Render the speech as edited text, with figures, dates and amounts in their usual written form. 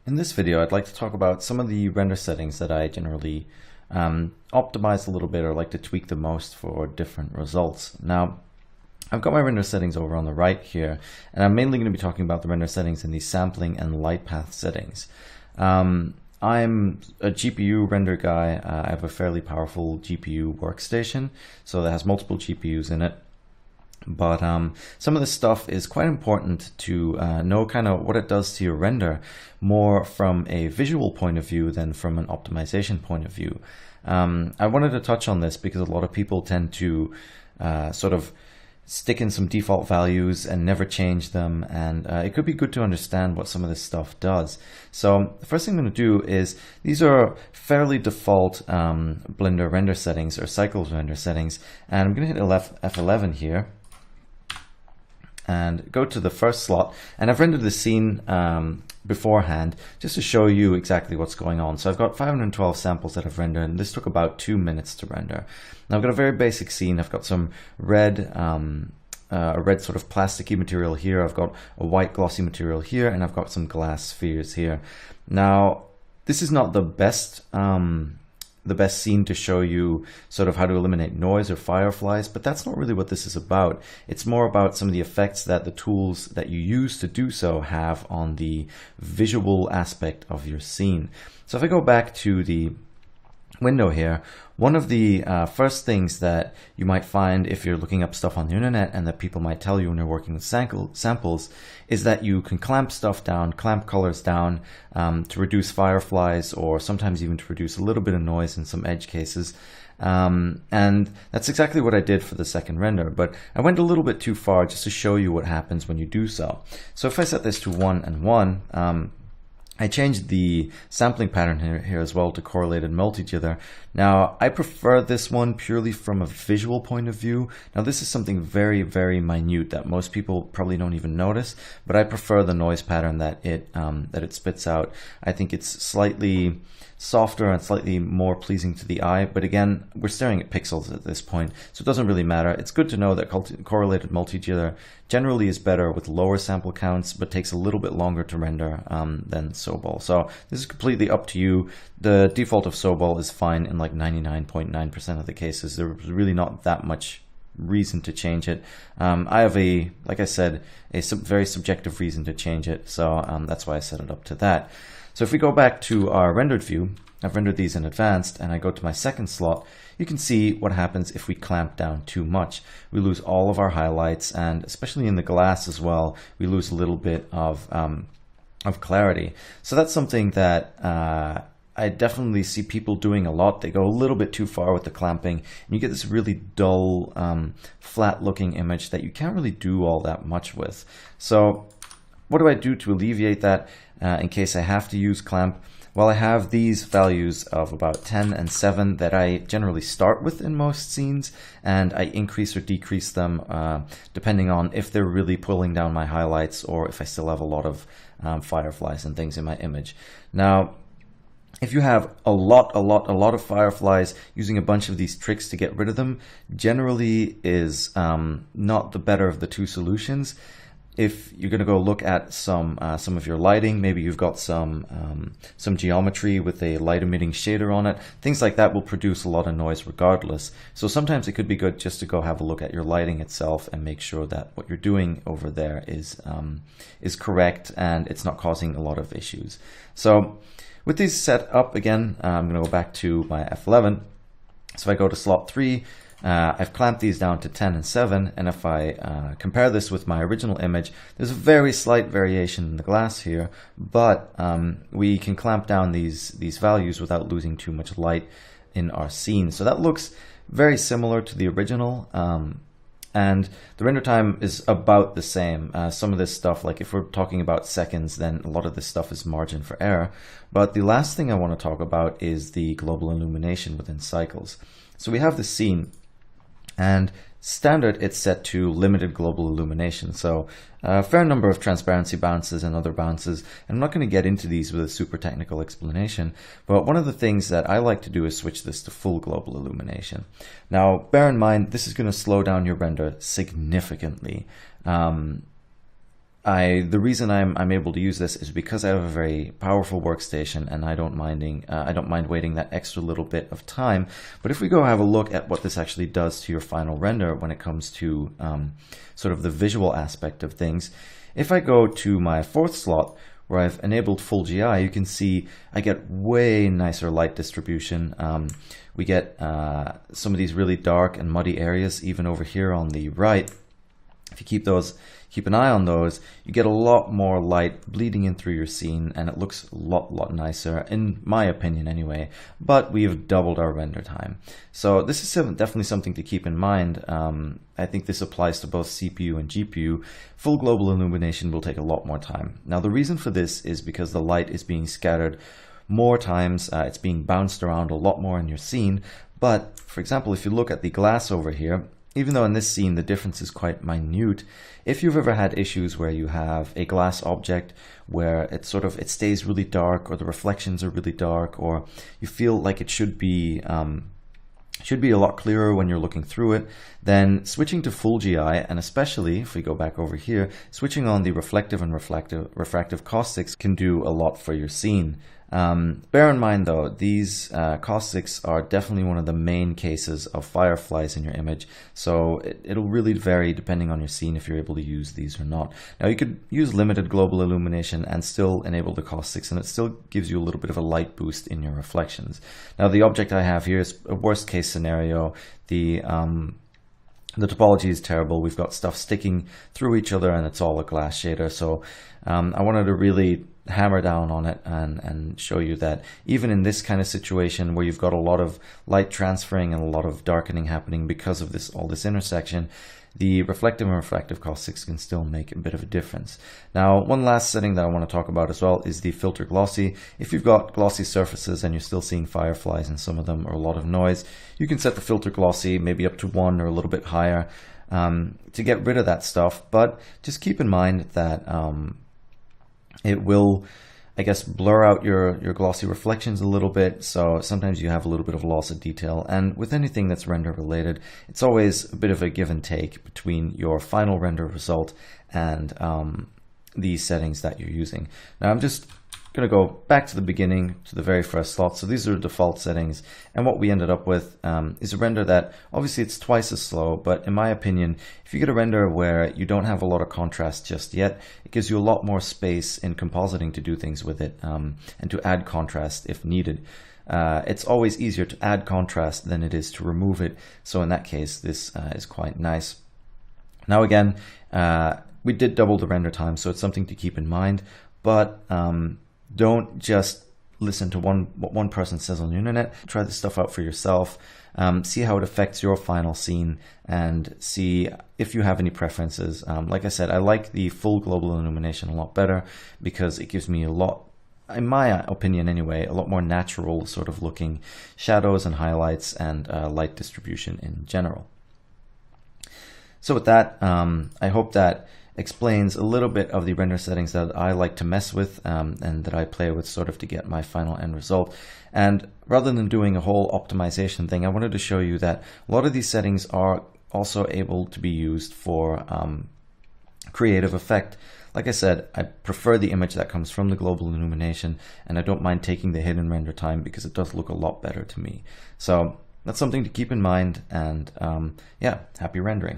In this video, I'd like to talk about some of the render settings that I generally optimize a little bit or like to tweak the most for different results. Now, I've got my render settings over on the right here, and I'm mainly going to be talking about the render settings in the sampling and light path settings. I'm a GPU render guy. I have a fairly powerful GPU workstation, so that has multiple GPUs in it. But some of this stuff is quite important to know kind of what it does to your render more from a visual point of view than from an optimization point of view. I wanted to touch on this because a lot of people tend to sort of stick in some default values and never change them, and it could be good to understand what some of this stuff does. So the first thing I'm going to do is, these are fairly default Blender render settings or cycles render settings, and I'm going to hit F11 here and go to the first slot, and I've rendered the scene beforehand just to show you exactly what's going on. So I've got 512 samples that I've rendered, and this took about 2 minutes to render. Now I've got a very basic scene. I've got some red, a red sort of plasticky material here. I've got a white glossy material here, and I've got some glass spheres here. Now this is not the best scene to show you sort of how to eliminate noise or fireflies, but that's not really what this is about. It's more about some of the effects that the tools that you use to do so have on the visual aspect of your scene. So if I go back to the window here, one of the first things that you might find if you're looking up stuff on the internet, and that people might tell you when you're working with samples, is that you can clamp stuff down, clamp colors down to reduce fireflies, or sometimes even to reduce a little bit of noise in some edge cases. And that's exactly what I did for the second render, but I went a little bit too far just to show you what happens when you do so. So if I set this to 1 and 1, I changed the sampling pattern here as well to correlated multi-jither. Now, I prefer this one purely from a visual point of view. Now, this is something very, very minute that most people probably don't even notice, but I prefer the noise pattern that it spits out. I think it's slightly softer and slightly more pleasing to the eye, but again, we're staring at pixels at this point, so it doesn't really matter. It's good to know that correlated multi-jither generally is better with lower sample counts, but takes a little bit longer to render than Sobol. So this is completely up to you. The default of Sobol is fine in like 99.9% of the cases. There's really not that much reason to change it. I have like I said, a very subjective reason to change it, so that's why I set it up to that. So if we go back to our rendered view, I've rendered these in advanced, and I go to my second slot, you can see what happens if we clamp down too much. We lose all of our highlights, and especially in the glass as well, we lose a little bit of clarity. So that's something that I definitely see people doing a lot. They go a little bit too far with the clamping, and you get this really dull, flat-looking image that you can't really do all that much with. So what do I do to alleviate that in case I have to use clamp? Well, I have these values of about 10 and 7 that I generally start with in most scenes, and I increase or decrease them depending on if they're really pulling down my highlights or if I still have a lot of fireflies and things in my image. Now, if you have a lot of fireflies, using a bunch of these tricks to get rid of them generally is not the better of the two solutions. If you're going to go look at some of your lighting, maybe you've got some geometry with a light emitting shader on it, things like that will produce a lot of noise regardless. So sometimes it could be good just to go have a look at your lighting itself and make sure that what you're doing over there is correct and it's not causing a lot of issues. So with these set up again, I'm going to go back to my F11. So if I go to slot 3, I've clamped these down to 10 and 7, and if I compare this with my original image, there's a very slight variation in the glass here, but we can clamp down these values without losing too much light in our scene. So that looks very similar to the original, and the render time is about the same. Some of this stuff, like if we're talking about seconds, then a lot of this stuff is margin for error. But the last thing I want to talk about is the global illumination within cycles. So we have the scene, and standard it's set to limited global illumination, so a fair number of transparency bounces and other bounces. I'm not going to get into these with a super technical explanation, but one of the things that I like to do is switch this to full global illumination. Now bear in mind, this is going to slow down your render significantly. the reason I'm able to use this is because I have a very powerful workstation, and I don't mind waiting that extra little bit of time. But if we go have a look at what this actually does to your final render when it comes to sort of the visual aspect of things, if I go to my fourth slot where I've enabled full GI, you can see I get way nicer light distribution. We get some of these really dark and muddy areas even over here on the right. If you keep an eye on those, you get a lot more light bleeding in through your scene, and it looks a lot nicer, in my opinion anyway. But we've doubled our render time. So this is definitely something to keep in mind. I think this applies to both CPU and GPU. Full global illumination will take a lot more time. Now the reason for this is because the light is being scattered more times, it's being bounced around a lot more in your scene. But for example, if you look at the glass over here, even though in this scene the difference is quite minute, if you've ever had issues where you have a glass object where it stays really dark, or the reflections are really dark, or you feel like it should be a lot clearer when you're looking through it, then switching to full GI, and especially if we go back over here, switching on the reflective and refractive caustics can do a lot for your scene. Bear in mind though, these caustics are definitely one of the main cases of fireflies in your image, so it'll really vary depending on your scene if you're able to use these or not. Now you could use limited global illumination and still enable the caustics, and it still gives you a little bit of a light boost in your reflections. Now the object I have here is a worst case scenario. The topology is terrible. We've got stuff sticking through each other, and it's all a glass shader. So I wanted to really hammer down on it and show you that even in this kind of situation where you've got a lot of light transferring and a lot of darkening happening because of all this intersection, the reflective and refractive caustics can still make a bit of a difference. Now, one last setting that I want to talk about as well is the filter glossy. If you've got glossy surfaces and you're still seeing fireflies in some of them, or a lot of noise, you can set the filter glossy maybe up to 1 or a little bit higher to get rid of that stuff. But just keep in mind that it will, I guess, blur out your glossy reflections a little bit, so sometimes you have a little bit of loss of detail. And with anything that's render related, it's always a bit of a give and take between your final render result and the settings that you're using. Now I'm just going to go back to the beginning, to the very first slot. So these are the default settings, and what we ended up with is a render that obviously it's twice as slow, but in my opinion, if you get a render where you don't have a lot of contrast just yet, it gives you a lot more space in compositing to do things with it, and to add contrast if needed. It's always easier to add contrast than it is to remove it, so in that case this is quite nice. Now again, we did double the render time, so it's something to keep in mind, but don't just listen to what one person says on the internet. Try this stuff out for yourself. See how it affects your final scene, and see if you have any preferences. Like I said, I like the full global illumination a lot better because it gives me a lot, in my opinion anyway, a lot more natural sort of looking shadows and highlights and light distribution in general. So with that, I hope that explains a little bit of the render settings that I like to mess with and that I play with sort of to get my final end result. And rather than doing a whole optimization thing, I wanted to show you that a lot of these settings are also able to be used for creative effect. Like I said, I prefer the image that comes from the global illumination, and I don't mind taking the hidden render time because it does look a lot better to me. So that's something to keep in mind, and yeah, happy rendering.